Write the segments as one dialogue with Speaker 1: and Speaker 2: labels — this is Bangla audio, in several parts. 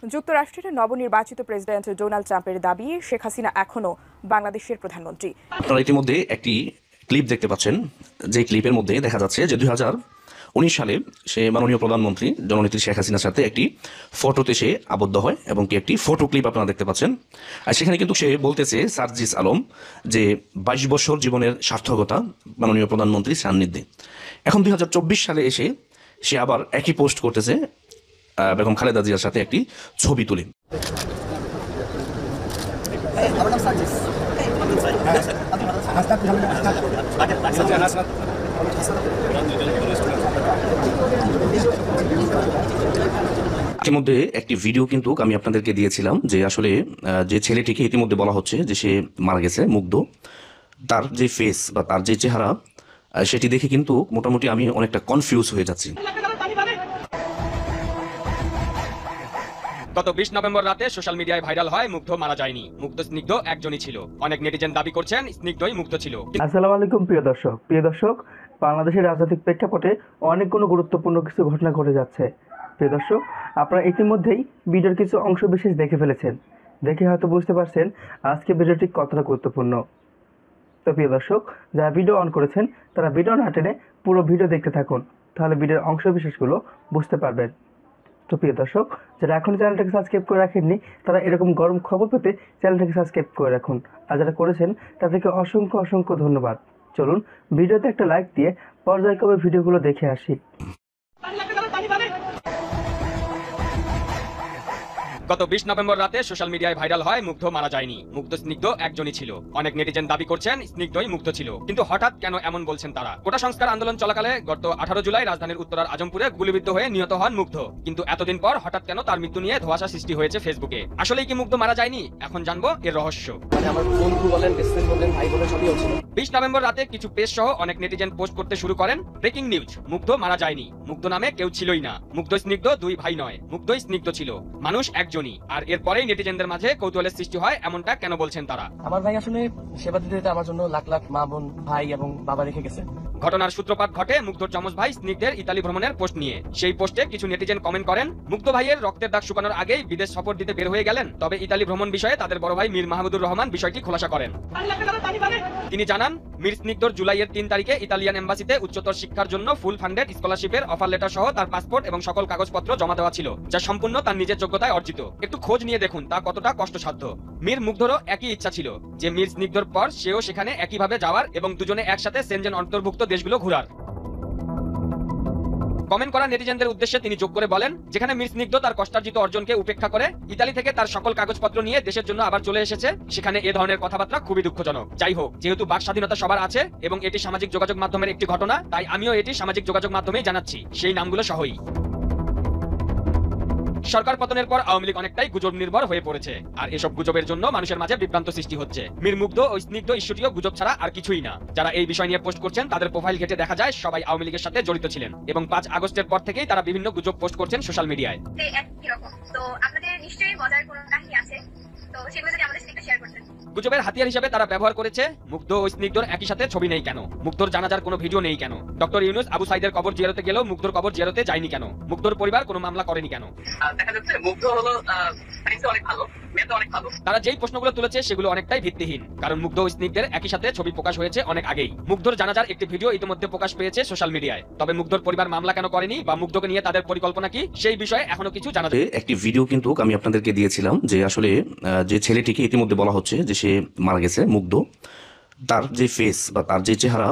Speaker 1: যুক্তরাষ্ট্রের নবনির্বাচিত প্রেসিডেন্ট ডোনাল্ড ট্রাম্পের দাবি শেখ হাসিনা এখনো বাংলাদেশের প্রধানমন্ত্রী।
Speaker 2: আপনারা ইতিমধ্যে একটি ক্লিপ দেখতে পাচ্ছেন, যে ক্লিপের মধ্যে দেখা যাচ্ছে যে 2019 সালে সে মাননীয় প্রধানমন্ত্রী জননেত্রী শেখ হাসিনার সাথে একটি ফটোতে সে আবদ্ধ হয় এবং কি একটি ফটো ক্লিপ আপনারা দেখতে পাচ্ছেন। আর সেখানে কিন্তু সে বলতেছে সার্জিস আলম যে 22 বছর জীবনের সার্থকতা মাননীয় প্রধানমন্ত্রীর সান্নিধ্যে। এখন 2024 সালে এসে সে আবার একই পোস্ট করতেছে বেগম খালেদা জিয়ার সাথে একটি ছবি তুলে। ইতিমধ্যে একটি ভিডিও কিন্তু আমি আপনাদেরকে দিয়েছিলাম যে আসলে যে ছেলেটিকে ইতিমধ্যে বলা হচ্ছে যে সে মারা গেছে, মুগ্ধ, তার যে ফেস বা তার যে চেহারা সেটি দেখে কিন্তু মোটামুটি আমি অনেকটা কনফিউজ হয়ে যাচ্ছি।
Speaker 3: গত 20 নভেম্বর রাতে সোশ্যাল মিডিয়ায় ভাইরাল হয় মুগ্ধ মারা যায়নি, মুগ্ধ স্নিগ্ধ একজনই ছিল। অনেক নেটিজেন দাবি করছেন স্নিগ্ধই মুগ্ধ ছিল।
Speaker 4: আসসালামু আলাইকুম প্রিয় দর্শক, বাংলাদেশের রাজনৈতিক প্রেক্ষাপটে অনেকগুলো গুরুত্বপূর্ণ কিছু ঘটনা ঘটে যাচ্ছে। প্রিয় দর্শক, আপনারা ইতিমধ্যেই ভিডিওর কিছু অংশ বিশেষ দেখে ফেলেছেন, দেখে হয়তো বুঝতে পারছেন আজকে ভিডিওটি কতটা গুরুত্বপূর্ণ। তো প্রিয় দর্শক, যারা ভিডিও অন করেছেন তারা ভিডিও না টেনে পুরো ভিডিও দেখতে থাকুন, তাহলে ভিডিওর অংশ বিশেষগুলো বুঝতে পারবেন। তো প্রিয় দর্শক, যারা এখন চ্যানেলটাকে সাবস্ক্রাইব করে রাখেননি তারা এরকম গরম খবর পেতে চ্যানেলটাকে সাবস্ক্রাইব করে রাখুন, আর যারা করেছেন তাদেরকে অসংখ্য ধন্যবাদ। চলুন ভিডিওতে একটা লাইক দিয়ে পর্যায়ক্রমে ভিডিওগুলো দেখে আসি।
Speaker 3: গত 20 নভেম্বর রাতে সোশ্যাল মিডিয়ায় ভাইরাল হয় মুগ্ধ মারা যায়নি, মুগ্ধ স্নিগ্ধ একজনই ছিল। অনেক নেটিজেন দাবি করছেন স্নিগ্ধই মুগ্ধ ছিল, কিন্তু হঠাৎ কেন এমন বলছেন তারা? কোটা সংস্কার আন্দোলন চলাকালে গত 18 জুলাই রাজধানীর উত্তরার আজমপুরে গুলিবিদ্ধ হয়ে নিহত হন মুগ্ধ, কিন্তু এতদিন পর হঠাৎ কেন তার মৃত্যু নিয়ে ধোঁয়াশা সৃষ্টি হয়েছে ফেসবুকে। আসলেই কি মুগ্ধ মারা যায়নি? এখন জানবো এর রহস্য।
Speaker 5: আমার বন্ধু বলেন, বেস্ট ফ্রেন্ড বলেন, ভাই বলেন, সবই হচ্ছে।
Speaker 3: 20 নভেম্বর রাতে কিছু পেজ সহ অনেক নেটিজেন পোস্ট করতে শুরু করেন ব্রেকিং নিউজ, মুগ্ধ মারা যায়নি, মুগ্ধ নামে কেউ ছিলই না, মুগ্ধ স্নিগ্ধ দুই ভাই নয়, মুগ্ধই স্নিগ্ধ ছিল, মানুষ একজনই। আর এরপরেই নেটিজেনদের মাঝে কৌতূহলের সৃষ্টি হয়, এমনটা কেন বলছেন তারা?
Speaker 5: আমার ভাই আসলে সেবা দিতে দিতে আমার জন্য লাখ লাখ মা বোন ভাই এবং বাবা রেখে গেছে।
Speaker 3: ঘটনার সূত্রপাত ঘটে মুগ্ধর যমজ ভাই স্নিগ্ধের ইতালি ভ্রমণের পোস্ট নিয়ে। সেই পোস্টে কিছু নেটিজেন কমেন্ট করেন মুগ্ধ ভাইয়ের রক্তের দাগ শুকানোর আগেই বিদেশ সফর দিতে বের হয়ে গেলেন। তবে ইতালি ভ্রমণ বিষয়ে তাদের বড় ভাই মীর মাহমুদুর রহমান বিষয়টি খোলাসা করেন। তিনি জানান মীর স্নিগ্ধর জুলাইয়ের 3 তারিখে ইতালিয়ান এম্বাসিতে উচ্চতর শিক্ষার জন্য ফুল ফান্ডেড স্কলারশিপের অফার লেটার সহ তার পাসপোর্ট এবং সকল কাগজপত্র জমা দেওয়া ছিল, যা সম্পূর্ণ তার নিজের যোগ্যতায় অর্জিত। একটু খোঁজ নিয়ে দেখুন তা কতটা কষ্টসাধ্য। মীর মুগ্ধরও একই ইচ্ছা ছিল যে মীর স্নিগ্ধর পর সেও সেখানে একইভাবে যাওয়ার এবং দুজনে একসাথে সেনজেন অন্তর্ভুক্ত দেশগুলো ঘোরার। কমেন্ট করা নেটিজেনদের উদ্দেশ্যে তিনি যোগ করে বলেন, যেখানে মীর স্নিগ্ধ তার কষ্টার্জিত অর্জনকে উপেক্ষা করে ইতালি থেকে তার সকল কাগজপত্র নিয়ে দেশের জন্য আবার চলে এসেছে, সেখানে এ ধরনের কথাবার্তা খুবই দুঃখজনক। যাই হোক, যেহেতু বাক স্বাধীনতা সবার আছে এবং এটি সামাজিক যোগাযোগ মাধ্যমের একটি ঘটনা, তাই আমিও এটি সামাজিক যোগাযোগ মাধ্যমেই জানাচ্ছি, সেই নামগুলো সহই। সরকার পতনের পর আওয়ামী লীগ অনেকটাই গুজব নির্ভর হয়ে পড়েছে, আর এসব গুজবের জন্য মানুষের মাঝে বিভ্রান্ত সৃষ্টি হচ্ছে। মীর মুগ্ধ ও স্নিগ্ধ ইস্যুটিও গুজব ছাড়া আর কিছুই না। যারা এই বিষয় নিয়ে পোস্ট করছেন তাদের প্রোফাইল ঘেটে দেখা যায় সবাই আওয়ামী লীগের সাথে জড়িত ছিলেন এবং 5 আগস্টের পর থেকেই তারা বিভিন্ন গুজব পোস্ট করছেন সোশ্যাল মিডিয়ায়।
Speaker 6: তো আপনাদের নিশ্চয়ই মজার কোনো কাহিনী আছে, তো সেগুলো যদি আমাদের সাথে শেয়ার করতেন।
Speaker 3: গুজবের হাতিয়ার হিসেবে তারা ব্যবহার করেছে মুগ্ধ ও স্নিগ্ধর একই সাথে ছবি নেই কেন, মুগ্ধর জানাজার কোনো ভিডিও নেই কেন, ডক্টর ইউনূস আবু সাইদের কবর জিয়ারতে গেলেও মুগ্ধর কবর জিয়ারতে যায়নি কেন, মুগ্ধর পরিবার কোনো মামলা করেনি কেন।
Speaker 5: দেখা যাচ্ছে মুগ্ধ হলো অনেক ভালো, মেয়েটা অনেক ভালো।
Speaker 3: তারা যেই প্রশ্নগুলো তুলেছে সেগুলো অনেকটাই ভিত্তিহীন, কারণ মুগ্ধ ও স্নিগ্ধের একই সাথে ছবি প্রকাশ হয়েছে অনেক আগেই। মুগ্ধর জানাজার একটি ভিডিও ইতিমধ্যে প্রকাশ পেয়েছে সোশ্যাল মিডিয়ায়, তবে মুগ্ধর পরিবার মামলা কেন করেনি বা মুগ্ধকে নিয়ে তাদের পরিকল্পনা কি, সেই বিষয়ে এখনো কিছু জানা যায়।
Speaker 2: একটি ভিডিও কিন্তু আমি আপনাদেরকে দিয়েছিলাম যে আসলে যে ছেলেটিকে ইতিমধ্যে বলা হচ্ছে যে সে মারা গেছে, মুগ্ধ, তার যে ফেস বা তার যে চেহারা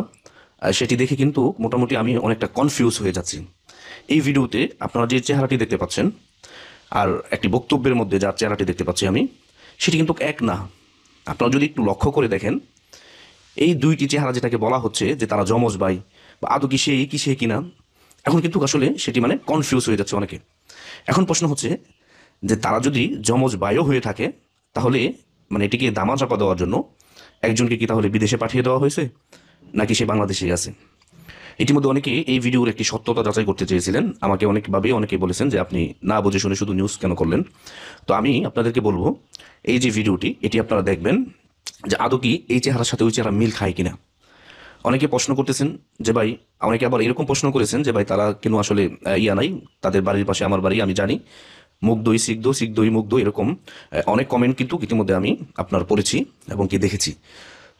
Speaker 2: সেটি দেখে কিন্তু মোটামুটি আমি অনেকটা কনফিউজ হয়ে যাচ্ছি। এই ভিডিওতে আপনারা যে চেহারাটি দেখতে পাচ্ছেন আর একটি বক্তব্যের মধ্যে যার চেহারাটি দেখতে পাচ্ছি আমি, সেটি কিন্তু এক না। আপনারা যদি একটু লক্ষ্য করে দেখেন, এই দুইটি চেহারা যেটাকে বলা হচ্ছে যে তারা যমজ ভাই বা আদৌ কি সে কিনা, এখন কিন্তু আসলে সেটি মানে কনফিউজ হয়ে যাচ্ছে অনেকে। এখন প্রশ্ন হচ্ছে যে তারা যদি যমজ ভাইও হয়ে থাকে তাহলে মানে এটিকে দামাচাপা দেওয়ার জন্য একজনকে কি তাহলে বিদেশে পাঠিয়ে দেওয়া হয়েছে, নাকি সে বাংলাদেশেই আছে? ইতিমধ্যে অনেকে এই ভিডিওর একটি সত্যতা যাচাই করতে চেয়েছিলেন, আমাকে অনেকে বলেছেন যে আপনি না বুঝে শুনে শুধু নিউজ কেন করলেন। তো আমি আপনাদেরকে বলবো, এই যে ভিডিওটি এটি আপনারা দেখবেন যে আদৌ কি এই চেহারার সাথে ওই চেহারা মিল খায় কিনা। অনেকে প্রশ্ন করতেছেন যে ভাই, অনেকে আবার এরকম প্রশ্ন করেছেন যে ভাই তারা কেন আসলে নাই, তাদের বাড়ির পাশে আমার বাড়ি, আমি জানি, মুগ্ধই সিগ্ধ সিগ্ধই মুগ্ধ, এরকম অনেক কমেন্ট কিন্তু ইতিমধ্যে আমি আপনার পড়েছি এবং কি দেখেছি।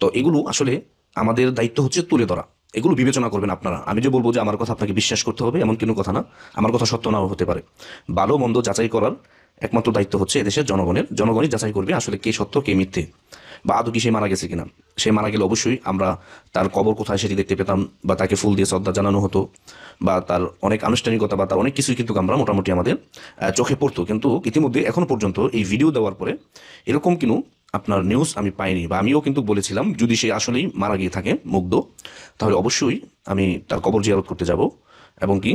Speaker 2: তো এগুলো আসলে আমাদের দায়িত্ব হচ্ছে তুলে ধরা, এগুলো বিবেচনা করবেন আপনারা। আমি যে বলবো যে আমার কথা আপনাকে বিশ্বাস করতে হবে এমন কোনো কথা না, আমার কথা সত্য নাও হতে পারে। ভালো মন্দ যাচাই করার একমাত্র দায়িত্ব হচ্ছে এদেশের জনগণের। জনগণই যাচাই করবে আসলে কে সত্য কে মিথ্যে, বা আদৌ কি সে মারা গেছে কিনা। সে মারা গেলে অবশ্যই আমরা তার কবর কোথায় সেটি দেখতে পেতাম, বা তাকে ফুল দিয়ে শ্রদ্ধা জানানো হতো, বা তার অনেক আনুষ্ঠানিকতা বা তার অনেক কিছুই কিন্তু আমরা মোটামুটি আমাদের চোখে পড়তো। কিন্তু ইতিমধ্যে এখনো পর্যন্ত এই ভিডিও দেওয়ার পরে এরকম কিন্তু আপনার নিউজ আমি পাইনি, বা আমিও কিন্তু বলেছিলাম যদি সে আসলেই মারা গিয়ে থাকে মুগ্ধ, তাহলে অবশ্যই আমি তার কবর জিয়ারত করতে যাব এবং কি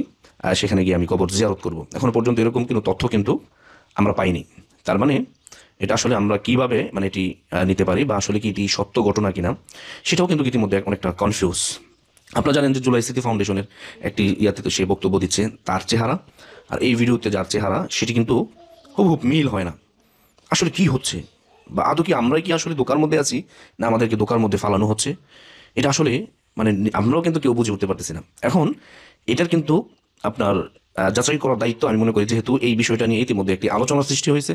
Speaker 2: সেখানে গিয়ে আমি কবর জিয়ারত করব। এখনো পর্যন্ত এরকম কোনো তথ্য কিন্তু আমরা পাইনি। তার মানে এটা আসলে আমরা কিভাবে মানে এটি নিতে পারি, বা আসলে কি এটি সত্য ঘটনা কিনা সেটাও কিন্তু ইতিমধ্যে অনেকটা কনফিউজ। আপনারা জানেন যে জুলাই স্মৃতি ফাউন্ডেশনের একটি ইয়াতে তো সে বক্তব্য দিচ্ছে, তার চেহারা আর এই ভিডিওতে যার চেহারা সেটি কিন্তু হুবহুব মিল হয় না। আসলে কি হচ্ছে, বা আদৌ কি আমরাই কি আসলে দোকার মধ্যে আছি, না আমাদেরকে দোকার মধ্যে ফালানো হচ্ছে, এটা আসলে মানে আমরাও কিন্তু কেউ বুঝে উঠতে পারতেছি না। এখন এটার কিন্তু আপনার যাচাই করার দায়িত্ব আমি মনে করি, যেহেতু এই বিষয়টা নিয়ে ইতিমধ্যে একটি আলোচনার সৃষ্টি হয়েছে,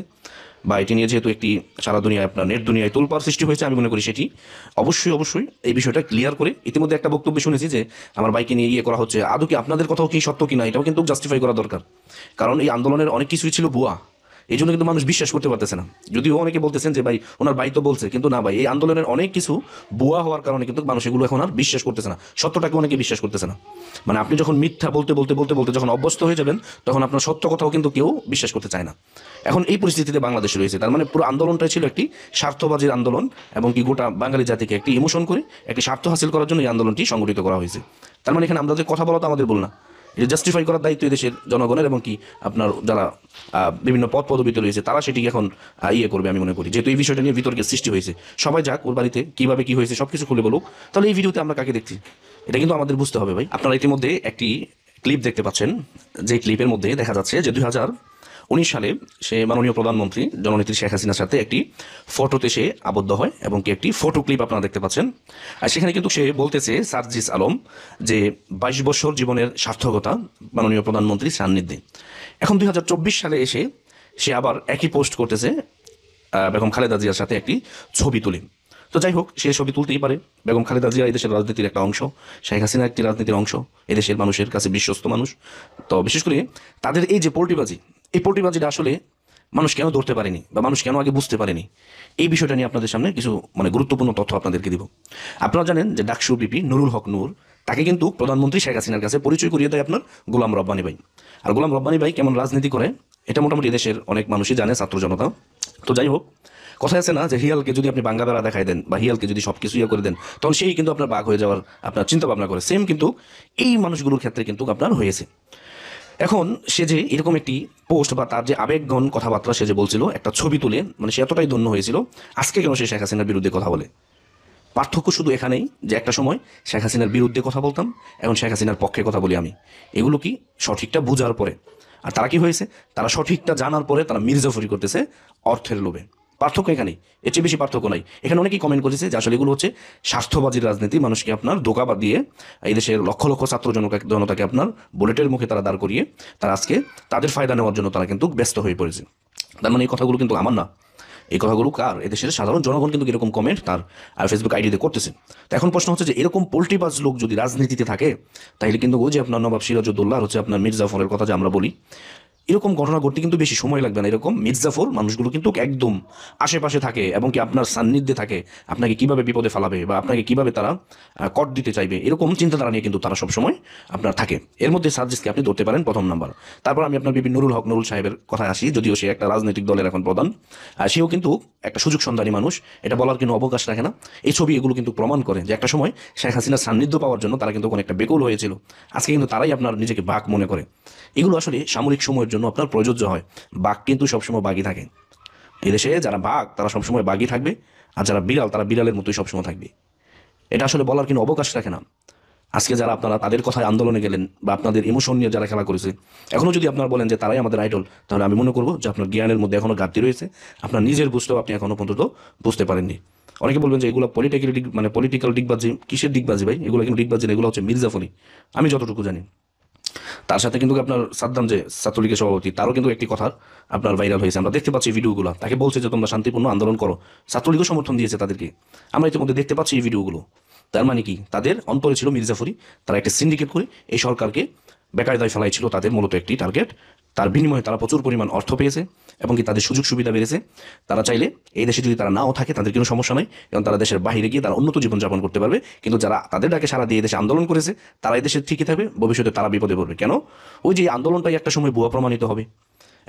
Speaker 2: বা এটি নিয়ে যেহেতু একটি সারা দুনিয়ায় আপনার নেট দুনিয়ায় তোলপাড় সৃষ্টি হয়েছে, আমি মনে করি সেটি অবশ্যই এই বিষয়টা ক্লিয়ার করে। ইতিমধ্যে একটা বক্তব্য শুনেছি যে আমার বাইকে নিয়ে ইয়ে করা হচ্ছে, আদৌ কি আপনাদের কথাও কি সত্য কিনা এটাও কিন্তু জাস্টিফাই করা দরকার। কারণ এই আন্দোলনের অনেক কিছুই ছিল ভুয়া, এই জন্য কিন্তু মানুষ বিশ্বাস করতে পারতেছে না। যদিও অনেকে বলতেছেন যে ভাই ওনার ভাই তো বলছে, কিন্তু না ভাই, এই আন্দোলনের অনেক কিছু ভুয়া হওয়ার কারণে কিন্তু মানুষ এগুলো এখন আর বিশ্বাস করতেছে না, সত্যটাকে অনেকে বিশ্বাস করতেছে না। মানে আপনি যখন মিথ্যা বলতে বলতে বলতে বলতে যখন অভ্যস্ত হয়ে যাবেন, তখন আপনার সত্য কথাও কিন্তু কেউ বিশ্বাস করতে চায় না। এখন এই পরিস্থিতিতে বাংলাদেশ রয়েছে। তার মানে পুরো আন্দোলনটাই ছিল একটি স্বার্থবাজির আন্দোলন, এবং কি গোটা বাঙালি জাতিকে একটি ইমোশন করে একটি স্বার্থ হাসিল করার জন্য এই আন্দোলনটি সংগঠিত করা হয়েছে। তার মানে এখানে আমরা যে কথা বলা তো আমাদের বল না, এটা জাস্টিফাই করার দায়িত্ব দেশের জনগণের, এবং কি আপনার যারা বিভিন্ন পদ পদবিতে রয়েছে তারা সেটিকে এখন ইয়ে করবে। আমি মনে করি যেহেতু এই বিষয়টা নিয়ে বিতর্কের সৃষ্টি হয়েছে, সবাই যাক ওর বাড়িতে কীভাবে কী হয়েছে সব কিছু খুলে বলুক, তাহলে এই ভিডিওতে আমরা কাকে দেখছি এটা কিন্তু আমাদের বুঝতে হবে ভাই। আপনারা ইতিমধ্যে একটি ক্লিপ দেখতে পাচ্ছেন, যে ক্লিপের মধ্যে দেখা যাচ্ছে যে 2019 সালে সে মাননীয় প্রধানমন্ত্রী জননেত্রী শেখ হাসিনার সাথে একটি ফটোতে সে আবদ্ধ হয়, এবং কি একটি ফটো ক্লিপ আপনারা দেখতে পাচ্ছেন। আর সেখানে কিন্তু সে বলতেছে সার্জিস আলম যে 22 বছর জীবনের সার্থকতা মাননীয় প্রধানমন্ত্রীর সান্নিধ্যে। এখন 2024 সালে এসে সে আবার একই পোস্ট করতেছে বেগম খালেদা জিয়ার সাথে একটি ছবি তুলে। তো যাই হোক, সে ছবি তুলতেই পারে। বেগম খালেদা জিয়া এদেশের রাজনীতির একটা অংশ, শেখ হাসিনা একটি রাজনীতির অংশ, এদেশের মানুষের কাছে বিশ্বস্ত মানুষ। তো বিশেষ করে তাদের এই যে পোল্টিবাজি, এই পোল্টিবাজিটা আসলে মানুষ কেন ধরতে পারেনি, বা মানুষ কেন আগে বুঝতে পারেনি, এই বিষয়টা নিয়ে আপনাদের সামনে কিছু মানে গুরুত্বপূর্ণ তথ্য আপনাদেরকে দিব। আপনারা জানেন যে ডাকসু বিপি নুরুল হক নূর, তাকে কিন্তু প্রধানমন্ত্রী শেখ হাসিনার কাছে পরিচয় করিয়ে দেয় আপনার গোলাম রব্বানী ভাই। আর গোলাম রব্বানী ভাই কেমন রাজনীতি করে এটা মোটামুটি দেশের অনেক মানুষই জানে, ছাত্র জনতা। তো যাই হোক, কথা আছে না যে হিয়ালকে যদি আপনি বাঙ্গা বেড়া দেখাই দেন, বা হিয়ালকে যদি সব কিছু ইয়ে করে দেন, তখন সেই কিন্তু আপনার বাঘ হয়ে যাওয়ার আপনার চিন্তা ভাবনা করে। সেম কিন্তু এই মানুষগুলোর ক্ষেত্রে কিন্তু আপনার হয়েছে। এখন সে যে এরকম একটি পোস্ট বা তার যে আবেগঘন কথাবার্তা সে যে বলছিল একটা ছবি তুলে, মানে সে এতটাই ধন্য হয়েছিল, আজকে কেন সে শেখ হাসিনার বিরুদ্ধে কথা বলে। পার্থক্য শুধু এখানেই যে একটা সময় শেখ হাসিনার বিরুদ্ধে কথা বলতাম, এখন শেখ হাসিনার পক্ষে কথা বলি আমি। এগুলো কি সঠিকটা বোঝার পরে। আর তারা কি হয়েছে, তারা সঠিকটা জানার পরে তারা মির্জাফরি করতেছে অর্থের লোভে। পার্থক্য এখানেই, এর চেয়ে বেশি পার্থক্য নাই। এখানে অনেকেই কমেন্ট করেছে যে আসলে এগুলো হচ্ছে স্বার্থবাজির রাজনীতি, মানুষকে আপনার ধোঁকাবাদ দিয়ে এই দেশের লক্ষ লক্ষ ছাত্র জনতাকে আপনার বুলেটের মুখে তারা দাঁড় করিয়ে তারা আজকে তাদের ফায়দা নেওয়ার জন্য তারা কিন্তু ব্যস্ত হয়ে পড়েছে। তার মানে এই কথাগুলো কিন্তু আমার না, এই কথাগুলো কার, এদেশের সাধারণ জনগণ কিন্তু এরকম কমেন্ট তার ফেসবুক আইডিতে করতেছে। তো এখন প্রশ্ন হচ্ছে যে এরকম পোল্ট্রিবাজ লোক যদি রাজনীতিতে থাকে, তাহলে কিন্তু ওই যে আপনার নবাব সিরাজউদ্দৌলা হচ্ছে আপনার মির্জাফরের কথা যে আমরা বলি, এরকম ঘটনা ঘটতে কিন্তু বেশি সময় লাগবে না। এরকম মির্জাফর মানুষগুলো কিন্তু একদম আশেপাশে থাকে, এবং কি আপনার সান্নিধ্যে থাকে, আপনাকে কিভাবে বিপদে ফেলাবে বা আপনাকে কিভাবে তারা কট দিতে চাইবে, এরকম চিন্তাধারা নিয়ে কিন্তু তারা সবসময় আপনার থাকে। এর মধ্যে সার্জিসকে আপনি ধরতে পারেন প্রথম নাম্বার। তারপর আমি আপনার বিপি নুরুল হক নুরুল সাহেবের কথায় আসি, যদিও সে একটা রাজনৈতিক দলের এখন প্রধান, সেও কিন্তু একটা সুযোগ সন্ধানী মানুষ, এটা বলার কোনো অবকাশ রাখে না। এই ছবি এগুলো কিন্তু প্রমাণ করে যে একটা সময় শেখ হাসিনার সান্নিধ্য পাওয়ার জন্য তারা কিন্তু অনেকটা বেকুল হয়েছিল, আজকে কিন্তু তারাই আপনার নিজেকে বাঘ মনে করে। এগুলো আসলে সামরিক সময়ের জন্য আপনার প্রযোজ্য হয়। বাঘ কিন্তু সবসময় বাঘই থাকে। এদেশে যারা বাঘ তারা সবসময় বাঘই থাকবে, আর যারা বিড়াল তারা বিড়ালের মতোই সবসময় থাকবে। এটা আসলে বলার কোনো অবকাশ রাখে না। আজকে যারা আপনারা তাদের কথায় আন্দোলনে গেলেন, বা আপনাদের ইমোশন নিয়ে যারা খেলা করেছে, এখনও যদি আপনারা বলেন যে তারাই আমাদের আইডল, তাহলে আমি মনে করবো যে আপনার জ্ঞানের মধ্যে এখনও ঘাটতি রয়েছে, আপনার নিজের বুঝতেও আপনি এখনও পর্যন্ত বুঝতে পারেননি। অনেকে বলবেন যে এগুলো পলিটিক্যাল ডিগবাজি, কিসের ডিগবাজি ভাই, এগুলো কিন্তু ডিগবাজি না, এগুলো হচ্ছে মির্জাফরি, আমি যতটুকু জানি। তার সাথে কিন্তু আপনার সাদ্দাম যে ছাত্রলীগের সভাপতি, তারও কিন্তু একটি কথা আপনার ভাইরাল হয়েছে, আমরা দেখতে পাচ্ছি ভিডিওগুলো। তাকে বলছে যে তোমরা শান্তিপূর্ণ আন্দোলন করো, ছাত্রলীগও সমর্থন দিয়েছে তাদেরকে, আমরা ইতিমধ্যে দেখতে পাচ্ছি এই ভিডিওগুলো। তার মানে কি, তাদের অন্তরে ছিল মির্জাফরি, তারা একটা সিন্ডিকেট করে এই সরকারকে বেকায়দায় ফেলাইছিল, তাদের মূলত একটি টার্গেট। তার বিনিময়ে তারা প্রচুর পরিমাণ অর্থ পেয়েছে এবং কি তাদের সুযোগ সুবিধা বেড়েছে। তারা চাইলে এই দেশে যদি তারা নাও থাকে তাদের কোনো সমস্যা নেই, এবং তারা দেশের বাইরে গিয়ে তারা উন্নত জীবনযাপন করতে পারবে। কিন্তু যারা তাদের ডাকে সারা দিয়ে দেশে আন্দোলন করেছে, তারা এই দেশে ঠিকই থাকবে, ভবিষ্যতে তারা বিপদে পড়বে। কেন? ওই যে আন্দোলনটাই একটা সময় ভুয়া প্রমাণিত হবে,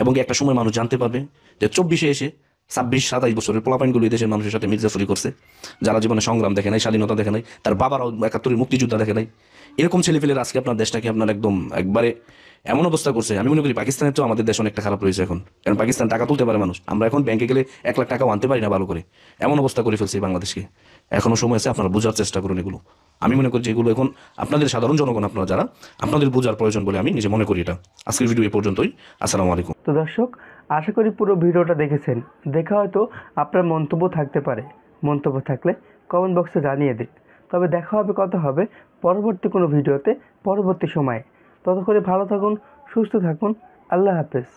Speaker 2: এবং একটা সময় মানুষ জানতে পারবে যে 24-এ এসে 26-27 বছরের পোলাপাইনগুলো এই দেশের মানুষের সাথে মির্জাফরি করছে, যারা জীবনে সংগ্রাম দেখে নাই, স্বাধীনতা দেখে নাই, তার বাবারাও 71-এর মুক্তিযোদ্ধা দেখে নাই। এরকম ছেলেপেলের আজকে আপনার দেশটাকে আপনার একদম একবারে এমন অবস্থা করছে। আমি মনে করি পাকিস্তানের তো আমাদের দেশ অনেকটা খারাপ রয়েছে এখন, কারণ পাকিস্তান টাকা তুলতে পারে মানুষ, আমরা এখন ব্যাংকে গেলে 1 লাখ টাকাও আনতে পারি না ভালো করে, এমন অবস্থা করে ফেলছে বাংলাদেশকে। এখনো সময় আছে, আপনারা বোঝার চেষ্টা করুন এগুলো। আমি মনে করি যে এগুলো এখন আপনাদের সাধারণ জনগণ, আপনারা যারা, আপনাদের বোঝার প্রয়োজন বলে আমি নিজে মনে করি এটা। আজকের ভিডিও এই পর্যন্তই। আসসালামু আলাইকুম।
Speaker 4: তো দর্শক, আশা করি পুরো ভিডিওটা দেখেছেন। দেখে হয়তো আপনার মন্তব্য থাকতে পারে, মন্তব্য থাকলে কমেন্ট বক্সে জানিয়ে দিন। তবে দেখা হবে, কথা হবে পরবর্তী কোনো ভিডিওতে, পরবর্তী সময়ে। ততক্ষণে ভালো থাকুন, সুস্থ থাকুন। আল্লাহ হাফেজ।